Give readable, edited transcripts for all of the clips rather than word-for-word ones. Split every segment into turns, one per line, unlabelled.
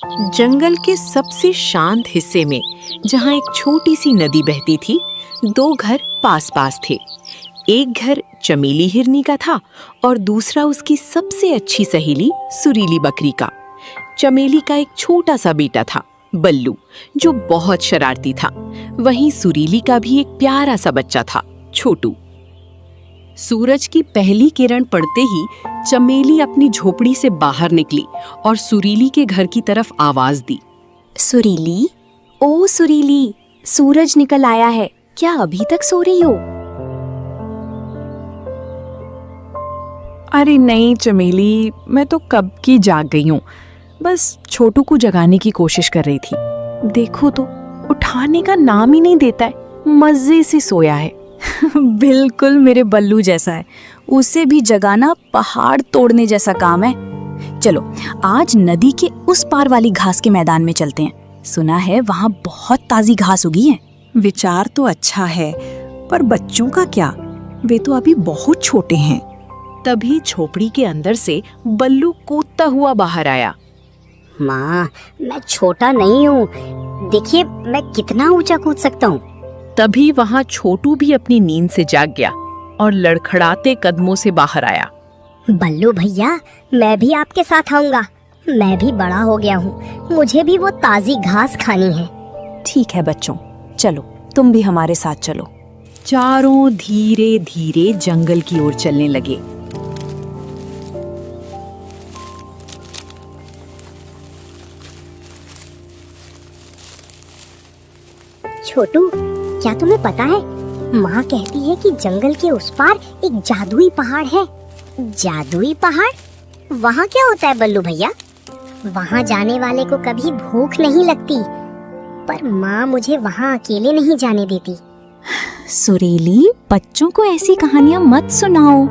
जंगल के सबसे शांत हिस्से में, जहाँ एक छोटी सी नदी बहती थी, दो घर पास पास थे। एक घर चमेली हिरनी का था और दूसरा उसकी सबसे अच्छी सहेली सुरीली बकरी का। चमेली का एक छोटा सा बेटा था, बल्लू, जो बहुत शरारती था। वहीं सुरीली का भी एक प्यारा सा बच्चा था, छोटू। सूरज की पहली किरण पड़ते ही चमेली अपनी झोपड़ी से बाहर निकली और सुरीली के घर की तरफ आवाज दी।
सुरीली, ओ सुरीली, सूरज निकल आया है, क्या अभी तक सो रही हो?
अरे नहीं चमेली, मैं तो कब की जाग गई हूँ। बस छोटू को जगाने की कोशिश कर रही थी। देखो तो, उठाने का नाम ही नहीं देता है, मजे से सोया है।
बिल्कुल मेरे बल्लू जैसा है। उसे भी जगाना पहाड़ तोड़ने जैसा काम है। चलो आज नदी के उस पार वाली घास के मैदान में चलते हैं। सुना है वहाँ बहुत ताजी घास उगी है।
विचार तो अच्छा है, पर बच्चों का क्या? वे तो अभी बहुत छोटे हैं।
तभी झोपड़ी के अंदर से बल्लू कूदता हुआ बाहर आया।
माँ, मैं छोटा नहीं हूँ, देखिए मैं कितना ऊंचा कूद सकता हूँ।
तभी वहाँ छोटू भी अपनी नींद से जाग गया और लड़खड़ाते कदमों से बाहर आया।
बल्लू भैया, मैं भी आपके साथ आऊंगा। मैं भी बड़ा हो गया हूँ, मुझे भी वो ताजी घास खानी है।
ठीक है बच्चों, चलो तुम भी हमारे साथ चलो।
चारों धीरे धीरे जंगल की ओर चलने लगे।
छोटू, क्या तुम्हें पता है, माँ कहती है कि जंगल के उस पार एक जादुई पहाड़ है। जादुई पहाड़? वहाँ क्या होता है बल्लू भैया? वहाँ जाने वाले को कभी भूख नहीं लगती, पर माँ मुझे वहाँ अकेले नहीं जाने देती।
सुरीली, बच्चों को ऐसी कहानियां मत सुनाओ।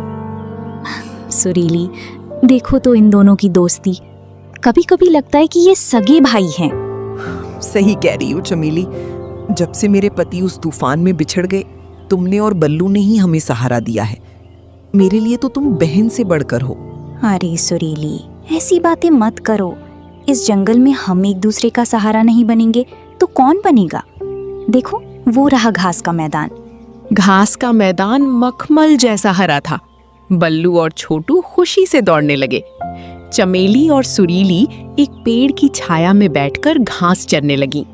सुरीली, देखो तो इन दोनों की दोस्ती। कभी कभी लगता है कि ये सगे भाई हैं।
सही कह रही हो चमेली, जब से मेरे पति उस तूफान में बिछड़ गए, तुमने और बल्लू ने ही हमें सहारा दिया है। मेरे लिए तो तुम बहन से बढ़कर हो।
अरे सुरीली, ऐसी बातें मत करो। इस जंगल में हम एक दूसरे का सहारा नहीं बनेंगे तो कौन बनेगा? देखो, वो रहा घास का मैदान।
घास का मैदान मखमल जैसा हरा था। बल्लू और छोटू खुशी से दौड़ने लगे। चमेली और सुरीली एक पेड़ की छाया में बैठकर घास चरने लगीं।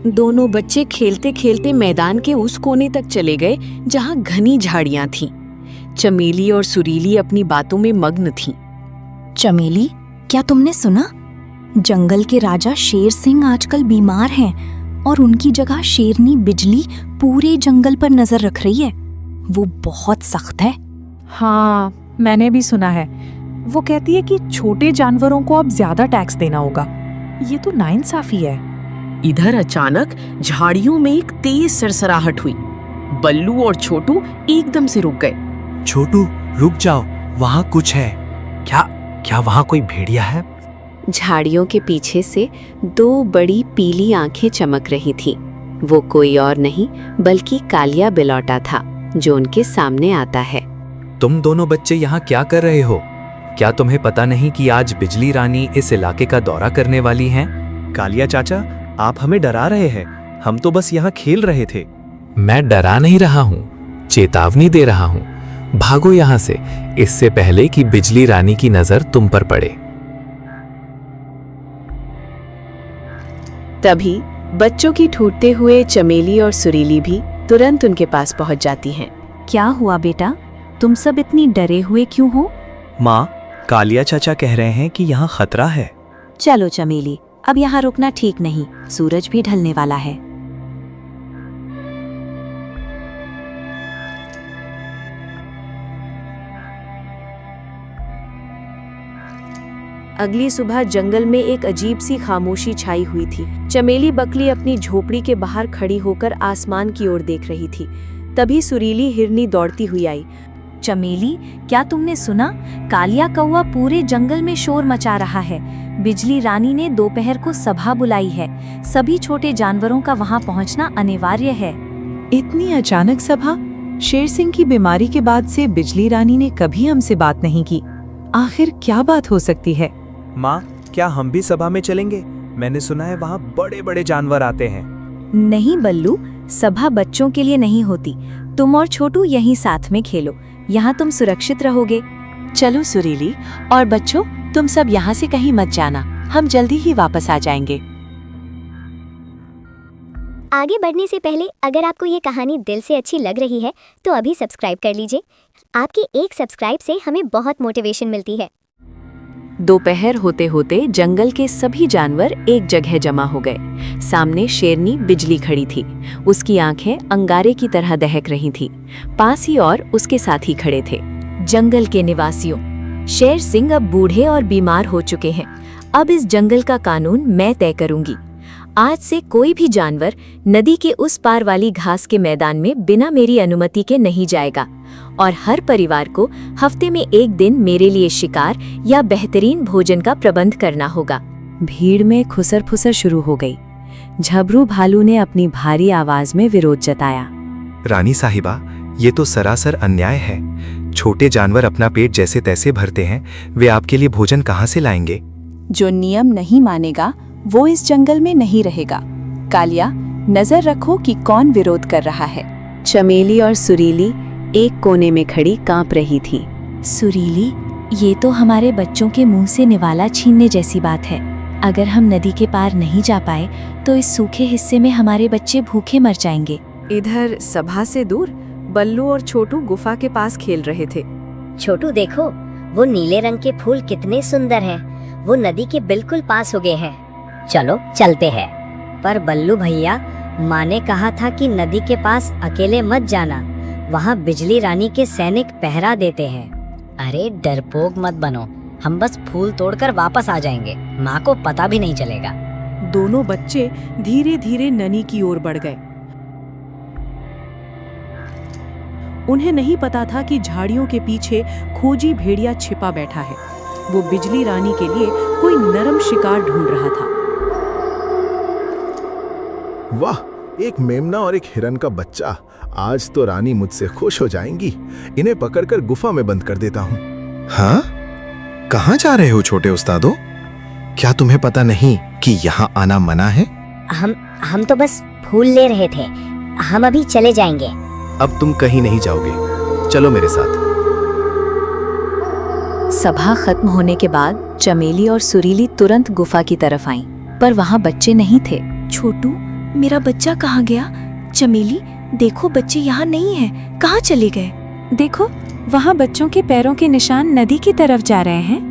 दोनों बच्चे खेलते खेलते मैदान के उस कोने तक चले गए जहां घनी झाड़ियां थीं। चमेली और सुरीली अपनी बातों में मग्न थीं।
चमेली, क्या तुमने सुना? जंगल के राजा शेर सिंह आजकल बीमार हैं और उनकी जगह शेरनी बिजली पूरे जंगल पर नजर रख रही है। वो बहुत सख्त है।
हाँ, मैंने भी सुना है। वो कहती है कि छोटे जानवरों को अब ज्यादा टैक्स देना होगा। ये तो नाइंसाफी है।
इधर अचानक झाड़ियों में एक तेज सरसराहट हुई। बल्लू और छोटू एकदम से रुक गए।
छोटू, रुक जाओ, वहाँ कुछ है। क्या वहाँ कोई भेड़िया है?
झाड़ियों के पीछे से दो बड़ी पीली आंखें चमक रही थीं। वो कोई और नहीं बल्कि कालिया बिलौटा था, जो उनके सामने आता है।
तुम दोनों बच्चे यहाँ क्या कर रहे हो? क्या तुम्हें पता नहीं कि आज बिजली रानी इस इलाके का दौरा करने वाली हैं?
कालिया चाचा, आप हमें डरा रहे हैं। हम तो बस यहाँ खेल रहे थे।
मैं डरा नहीं रहा हूँ, चेतावनी दे रहा हूँ। भागो यहाँ से, इससे पहले कि बिजली रानी की नजर तुम पर पड़े।
तभी बच्चों की ठूठते हुए चमेली और सुरीली भी तुरंत उनके पास पहुंच जाती हैं।
क्या हुआ बेटा, तुम सब इतनी डरे हुए क्यों हो?
माँ, कालिया चाचा कह रहे हैं कि यहाँ खतरा है।
चलो चमेली, अब यहाँ रुकना ठीक नहीं, सूरज भी ढलने वाला है। अगली सुबह जंगल में एक अजीब सी खामोशी छाई हुई थी। चमेली बकली अपनी झोपड़ी के बाहर खड़ी होकर आसमान की ओर देख रही थी। तभी सुरीली हिरनी दौड़ती हुई आई। चमेली, क्या तुमने सुना? कालिया कौवा पूरे जंगल में शोर मचा रहा है। बिजली रानी ने दोपहर को सभा बुलाई है। सभी छोटे जानवरों का वहां पहुंचना अनिवार्य है।
इतनी अचानक सभा? शेर सिंह की बीमारी के बाद से बिजली रानी ने कभी हमसे बात नहीं की। आखिर क्या बात हो सकती है?
माँ, क्या हम भी सभा में चलेंगे? मैंने सुना है वहाँ बड़े बड़े जानवर आते हैं।
नहीं बल्लू, सभा बच्चों के लिए नहीं होती। तुम और छोटू यहीं साथ में खेलो, यहाँ तुम सुरक्षित रहोगे।
चलो सुरीली और बच्चों, तुम सब यहाँ से कहीं मत जाना, हम जल्दी ही वापस आ जाएंगे।
आगे बढ़ने से पहले अगर आपको ये कहानी दिल से अच्छी लग रही है तो अभी सब्सक्राइब कर लीजिए। आपके एक सब्सक्राइब से हमें बहुत मोटिवेशन मिलती है।
दोपहर होते होते जंगल के सभी जानवर एक जगह जमा हो गए। सामने शेरनी बिजली खड़ी थी, उसकी आंखें अंगारे की तरह दहक रही थीं। पास ही और उसके साथी खड़े थे।
जंगल के निवासियों, शेर सिंह अब बूढ़े और बीमार हो चुके हैं। अब इस जंगल का कानून मैं तय करूंगी। आज से कोई भी जानवर नदी के उस पार वाली घास के मैदान में बिना मेरी अनुमति के नहीं जाएगा और हर परिवार को हफ्ते में एक दिन मेरे लिए शिकार या बेहतरीन भोजन का प्रबंध करना होगा।
भीड़ में खुसर फुसर शुरू हो गई। झबरू भालू ने अपनी भारी आवाज में विरोध जताया।
रानी साहिबा, ये तो सरासर अन्याय है। छोटे जानवर अपना पेट जैसे तैसे भरते हैं, वे आपके लिए भोजन कहाँ से लाएंगे?
जो नियम नहीं मानेगा वो इस जंगल में नहीं रहेगा। कालिया, नजर रखो कि कौन विरोध कर रहा है।
चमेली और सुरीली एक कोने में खड़ी कांप रही थी।
सुरीली, ये तो हमारे बच्चों के मुंह से निवाला छीनने जैसी बात है। अगर हम नदी के पार नहीं जा पाए तो इस सूखे हिस्से में हमारे बच्चे भूखे मर जाएंगे।
इधर सभा से दूर बल्लू और छोटू गुफा के पास खेल रहे थे।
छोटू देखो, वो नीले रंग के फूल कितने सुंदर हैं। वो नदी के बिल्कुल पास हो गए हैं। चलो चलते हैं। पर बल्लू भैया, माँ ने कहा था कि नदी के पास अकेले मत जाना, वहाँ बिजली रानी के सैनिक पहरा देते हैं।
अरे डरपोक मत बनो, हम बस फूल तोड़कर वापस आ जाएंगे, माँ को पता भी नहीं चलेगा।
दोनों बच्चे धीरे धीरे नदी की ओर बढ़ गए। उन्हें नहीं पता था कि झाड़ियों के पीछे खोजी भेड़िया छिपा बैठा है। वो बिजली रानी के लिए कोई नरम शिकार ढूंढ रहा था।
वाह, एक मेमना और एक हिरन का बच्चा। आज तो रानी मुझसे खुश हो जाएंगी। इन्हें पकड़कर गुफा में बंद कर देता हूँ।
हाँ? कहाँ जा रहे हो छोटे उस्तादो? क्या तुम्हें पता नहीं कि यहाँ आना मना है?
हम तो बस फूल ले रहे थे। हम अभी चले जाएंगे।
अब तुम कहीं नहीं जाओगे, चलो मेरे साथ।
सभा खत्म होने के बाद चमेली और सुरीली तुरंत गुफा की तरफ आईं, पर वहाँ बच्चे नहीं थे। छोटू, मेरा बच्चा कहाँ गया? चमेली, देखो बच्चे यहाँ नहीं हैं, कहाँ चले गए?
देखो, वहाँ बच्चों के पैरों के निशान नदी की तरफ जा रहे हैं।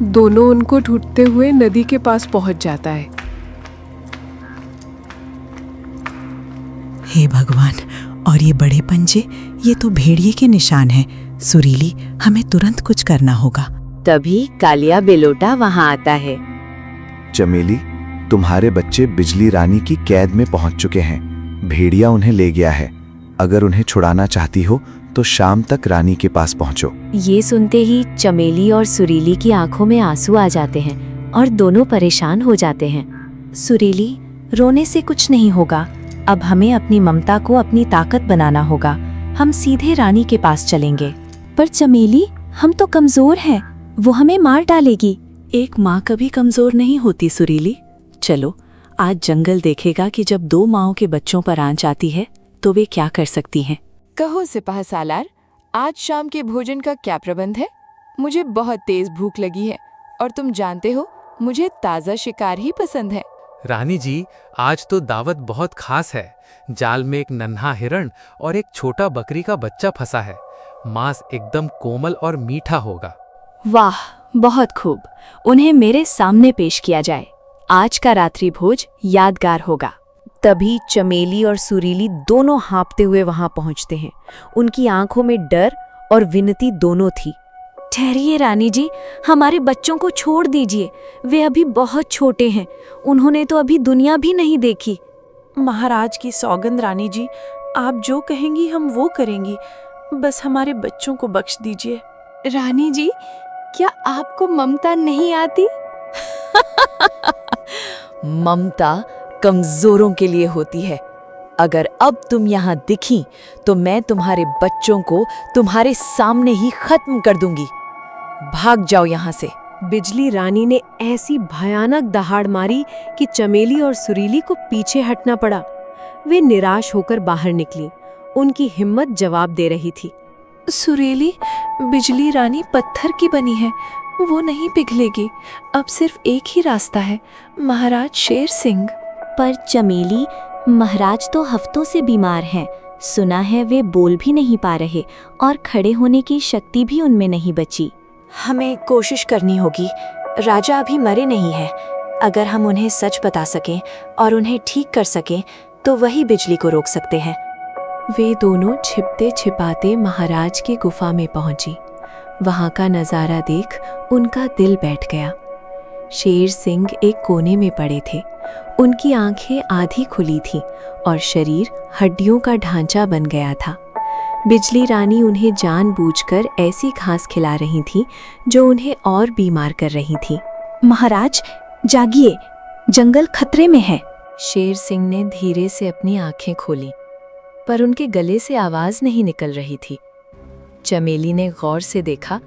दोनों उनको ढूंढते हुए नदी के पास पहुँच जाता है।
हे भगवान, और ये बड़े पंजे, ये तो भेड़िए के निशान हैं। सुरीली, हमें तुरंत कुछ करना होगा।
तभी कालिया बेलोटा वहाँ आता है।
चमेली, तुम्हारे बच्चे बिजली रानी की कैद में पहुंच चुके हैं। भेड़िया उन्हें ले गया है। अगर उन्हें छुड़ाना चाहती हो तो शाम तक रानी के पास पहुंचो।
ये सुनते ही चमेली और सुरीली की आंखों में आंसू आ जाते हैं और दोनों परेशान हो जाते हैं। सुरीली, रोने से कुछ नहीं होगा। अब हमें अपनी ममता को अपनी ताकत बनाना होगा। हम सीधे रानी के पास चलेंगे। पर चमेली, हम तो कमजोर हैं, वो हमें मार डालेगी।
एक माँ कभी कमजोर नहीं होती सुरीली। चलो, आज जंगल देखेगा कि जब दो माँओं के बच्चों पर आंच आती है तो वे क्या कर सकती हैं।
कहो सिपाह सालार, आज शाम के भोजन का क्या प्रबंध है? मुझे बहुत तेज भूख लगी है और तुम जानते हो मुझे ताज़ा शिकार ही पसंद है।
रानी जी, आज तो दावत बहुत खास है। जाल में एक नन्हा हिरण और एक छोटा बकरी का बच्चा फंसा है। मांस एकदम कोमल और मीठा होगा।
वाह, बहुत खूब। उन्हें मेरे सामने पेश किया जाए। आज का रात्रि भोज यादगार होगा।
तभी चमेली और सुरीली दोनों हाँपते हुए वहां पहुंचते हैं। उनकी आंखों में डर और विनती दोनों थी।
ठहरिए रानी जी, हमारे बच्चों को छोड़ दीजिए। वे अभी बहुत छोटे हैं, उन्होंने तो अभी दुनिया भी नहीं देखी।
महाराज की सौगंध रानी जी, आप जो कहेंगी हम वो करेंगी। बस हमारे बच्चों को बख्श दीजिए।
रानी जी, क्या आपको ममता नहीं आती?
ममता कमजोरों के लिए होती है। अगर अब तुम यहाँ दिखी तो मैं तुम्हारे बच्चों को तुम्हारे सामने ही खत्म कर दूंगी।
भाग जाओ यहाँ से। बिजली रानी ने ऐसी भयानक दहाड़ मारी कि चमेली और सुरीली को पीछे हटना पड़ा। वे निराश होकर बाहर निकली। उनकी हिम्मत जवाब दे रही थी।
सुरीली, बिजली रानी पत्थर की बनी है, वो नहीं पिघलेगी। अब सिर्फ एक ही रास्ता है, महाराज शेर सिंह।
पर चमेली, महाराज तो हफ्तों से बीमार हैं। सुना है वे बोल भी नहीं पा रहे और खड़े होने की शक्ति भी उनमें नहीं बची।
हमें कोशिश करनी होगी। राजा अभी मरे नहीं हैं। अगर हम उन्हें सच बता सकें और उन्हें ठीक कर सकें तो वही बिजली को रोक सकते हैं। वे दोनों छिपते छिपाते महाराज की गुफा में पहुंची। वहां का नजारा देख उनका दिल बैठ गया। शेर सिंह एक कोने में पड़े थे। उनकी आंखें आधी खुली थीं और शरीर हड्डियों का ढांचा बन गया था। बिजली रानी उन्हें जानबूझकर ऐसी घास खिला रही थी जो उन्हें और बीमार कर रही थी।
महाराज जागिए, जंगल खतरे में है।
शेर सिंह ने धीरे से अपनी आंखें खोली, पर उनके गले से आवाज नहीं निकल रही थी। चमेली ने गौर से देखा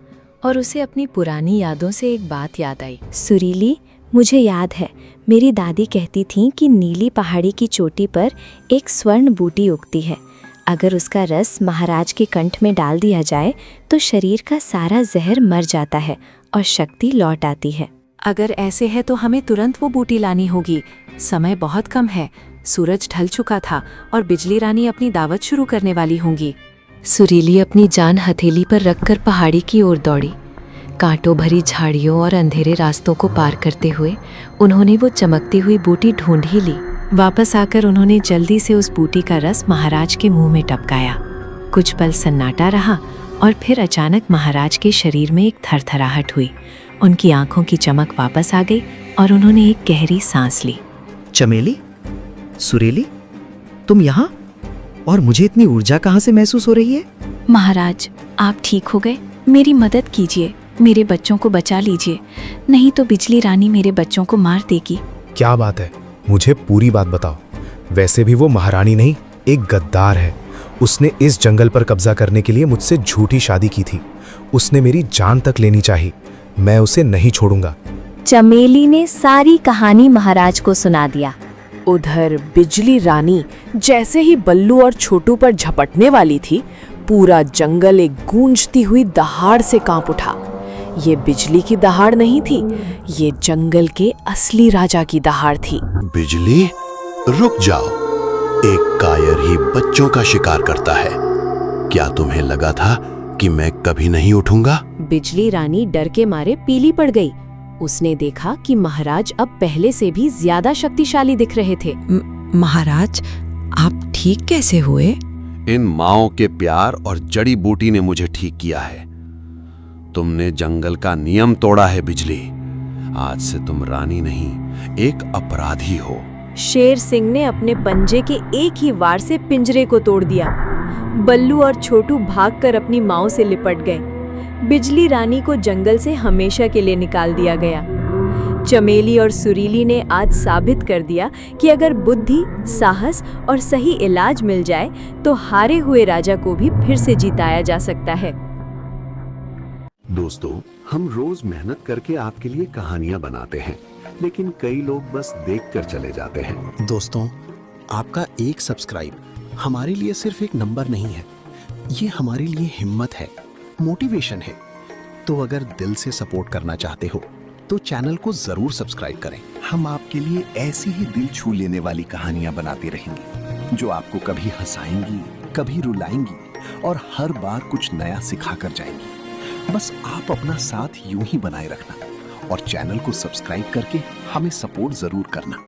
और उसे अपनी पुरानी यादों से एक बात याद आई।
सुरीली, मुझे याद है, मेरी दादी कहती थी कि नीली पहाड़ी की चोटी पर एक स्वर्ण बूटी उगती है। अगर उसका रस महाराज के कंठ में डाल दिया जाए तो शरीर का सारा जहर मर जाता है और शक्ति लौट आती है।
अगर ऐसे है तो हमें तुरंत वो बूटी लानी होगी। समय बहुत कम है, सूरज ढल चुका था और बिजली रानी अपनी दावत शुरू करने वाली होंगी।
सुरीली अपनी जान हथेली पर रखकर पहाड़ी की ओर दौड़ी। कांटों भरी झाड़ियों और अंधेरे रास्तों को पार करते हुए उन्होंने वो चमकती हुई बूटी ढूंढ ही ली। वापस आकर उन्होंने जल्दी से उस बूटी का रस महाराज के मुंह में टपकाया। कुछ पल सन्नाटा रहा और फिर अचानक महाराज के शरीर में एक थरथराहट हुई। उनकी आंखों की चमक वापस आ गई और उन्होंने एक गहरी सांस ली।
चमेली, सुरीली, तुम यहाँ? और मुझे इतनी ऊर्जा कहाँ से महसूस हो रही है?
महाराज, आप ठीक हो गए? मेरी मदद कीजिए, मेरे बच्चों को बचा लीजिए, नहीं तो बिजली रानी मेरे बच्चों को मार देगी।
क्या बात है, मुझे पूरी बात बताओ। वैसे भी वो महारानी नहीं, एक गद्दार है। उसने इस जंगल पर कब्जा करने के लिए मुझसे झूठी शादी की थी। उसने मेरी जान तक लेनी चाहिए। मैं उसे नहीं छोड़ूंगा।
चमेली ने सारी कहानी महाराज को सुना दिया।
उधर बिजली रानी जैसे ही बल्लू और छोटू पर झपटने वाली थी, पूरा जंगल एक गूंजती हुई दहाड़ से कांप उठा। ये बिजली की दहाड़ नहीं थी, ये जंगल के असली राजा की दहाड़ थी।
बिजली, रुक जाओ। एक कायर ही बच्चों का शिकार करता है। क्या तुम्हें लगा था कि मैं कभी नहीं उठूंगा?
बिजली रानी डर के मारे पीली पड़ गई। उसने देखा कि महाराज अब पहले से भी ज्यादा शक्तिशाली दिख रहे थे।
महाराज, आप ठीक कैसे हुए?
इन माओं के प्यार और जड़ी बूटी ने मुझे ठीक किया है। तुमने जंगल का नियम तोड़ा है बिजली। आज से तुम रानी नहीं, एक अपराधी हो।
शेर सिंह ने अपने पंजे के एक ही वार से पिंजरे को तोड़ दिया। बल्लू और छोटू भागकर अपनी माओ से लिपट गए। बिजली रानी को जंगल से हमेशा के लिए निकाल दिया गया। चमेली और सुरीली ने आज साबित कर दिया कि अगर बुद्धि, साहस और सही इलाज मिल जाए तो हारे हुए राजा को भी फिर से जिताया जा सकता है।
दोस्तों, हम रोज मेहनत करके आपके लिए कहानियां बनाते हैं, लेकिन कई लोग बस देखकर चले जाते हैं।
दोस्तों, आपका एक सब्सक्राइब हमारे लिए सिर्फ एक नंबर नहीं है, ये हमारे लिए हिम्मत है, मोटिवेशन है। तो अगर दिल से सपोर्ट करना चाहते हो तो चैनल को जरूर सब्सक्राइब करें।
हम आपके लिए ऐसी ही दिल छू लेने वाली कहानियां बनाते रहेंगे, जो आपको कभी हंसाएंगी, कभी रुलाएंगी और हर बार कुछ नया सिखा कर जाएंगी। बस आप अपना साथ यूं ही बनाए रखना और चैनल को सब्सक्राइब करके हमें सपोर्ट जरूर करना।